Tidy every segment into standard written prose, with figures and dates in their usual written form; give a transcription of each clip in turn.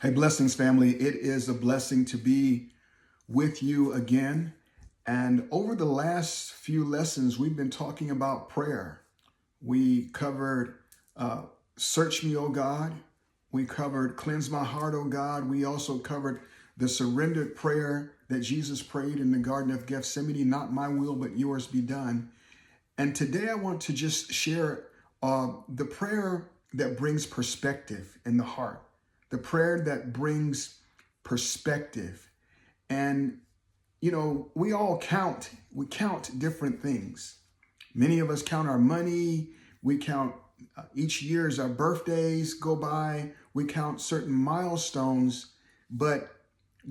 Hey, blessings, family. It is a blessing to be with you again. And over the last few lessons, we've been talking about prayer. We covered Search Me, O God. We covered Cleanse My Heart, O God. We also covered the surrendered prayer that Jesus prayed in the Garden of Gethsemane, not my will, but yours be done. And today I want to just share the prayer that brings perspective in the heart, the prayer that brings perspective. And, we all count different things. Many of us count our money. We count each year as our birthdays go by. We count certain milestones. But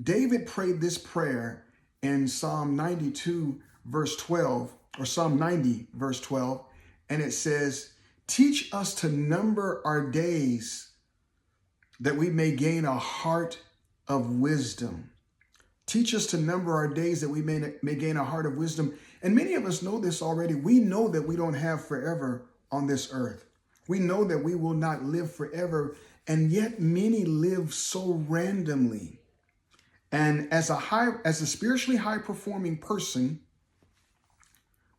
David prayed this prayer in Psalm 92, verse 12, or Psalm 90, verse 12. And it says, "Teach us to number our days that we may gain a heart of wisdom." Teach us to number our days that we may gain a heart of wisdom. And many of us know this already. We know that we don't have forever on this earth. We know that we will not live forever. And yet many live so randomly. And as a spiritually high performing person,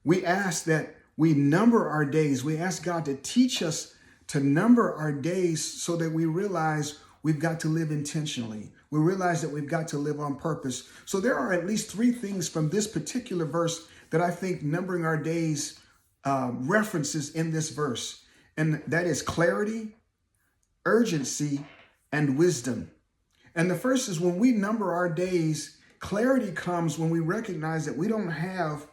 we ask that we number our days. We ask God to teach us to number our days so that we realize we've got to live intentionally. We realize that we've got to live on purpose. So there are at least three things from this particular verse that I think numbering our days references in this verse. And that is clarity, urgency, and wisdom. And the first is when we number our days, clarity comes when we recognize that we don't have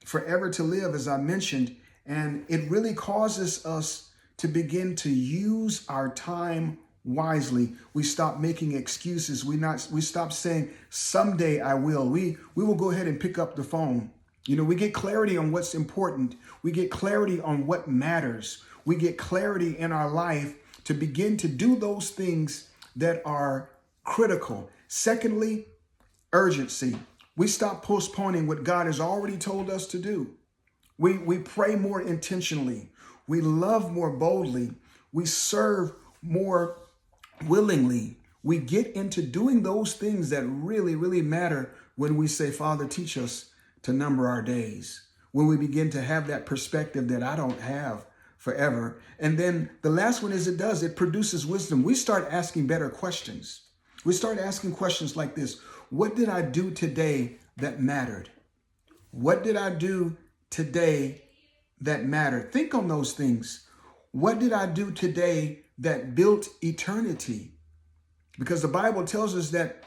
forever to live, as I mentioned, and it really causes us to begin to use our time wisely. We stop making excuses. We stop saying, someday I will. We will go ahead and pick up the phone. We get clarity on what's important. We get clarity on what matters. We get clarity in our life to begin to do those things that are critical. Secondly, urgency. We stop postponing what God has already told us to do. We pray more intentionally. We love more boldly. We serve more willingly. We get into doing those things that really, really matter when we say, Father, teach us to number our days. When we begin to have that perspective that I don't have forever. And then the last one is it produces wisdom. We start asking better questions. We start asking questions like this. What did I do today that mattered? What did I do today that mattered? Think on those things. What did I do today that built eternity? Because the Bible tells us that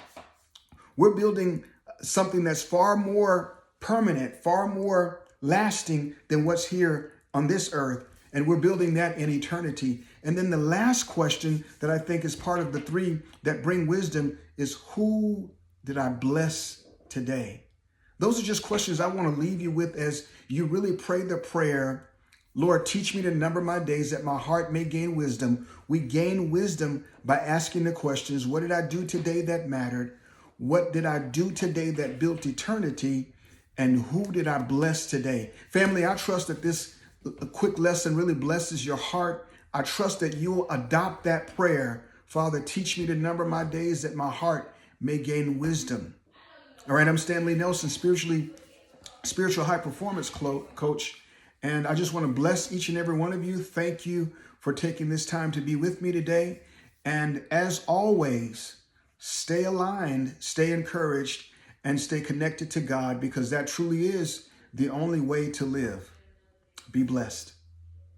we're building something that's far more permanent, far more lasting than what's here on this earth. And we're building that in eternity. And then the last question that I think is part of the three that bring wisdom is, who did I bless today? Those are just questions I want to leave you with as you really pray the prayer, Lord, teach me to number my days that my heart may gain wisdom. We gain wisdom by asking the questions, what did I do today that mattered? What did I do today that built eternity? And who did I bless today? Family, I trust that this quick lesson really blesses your heart. I trust that you'll adopt that prayer. Father, teach me to number my days that my heart may gain wisdom. All right, I'm Stanley Nelson, spiritual high performance coach. And I just want to bless each and every one of you. Thank you for taking this time to be with me today. And as always, stay aligned, stay encouraged, and stay connected to God, because that truly is the only way to live. Be blessed.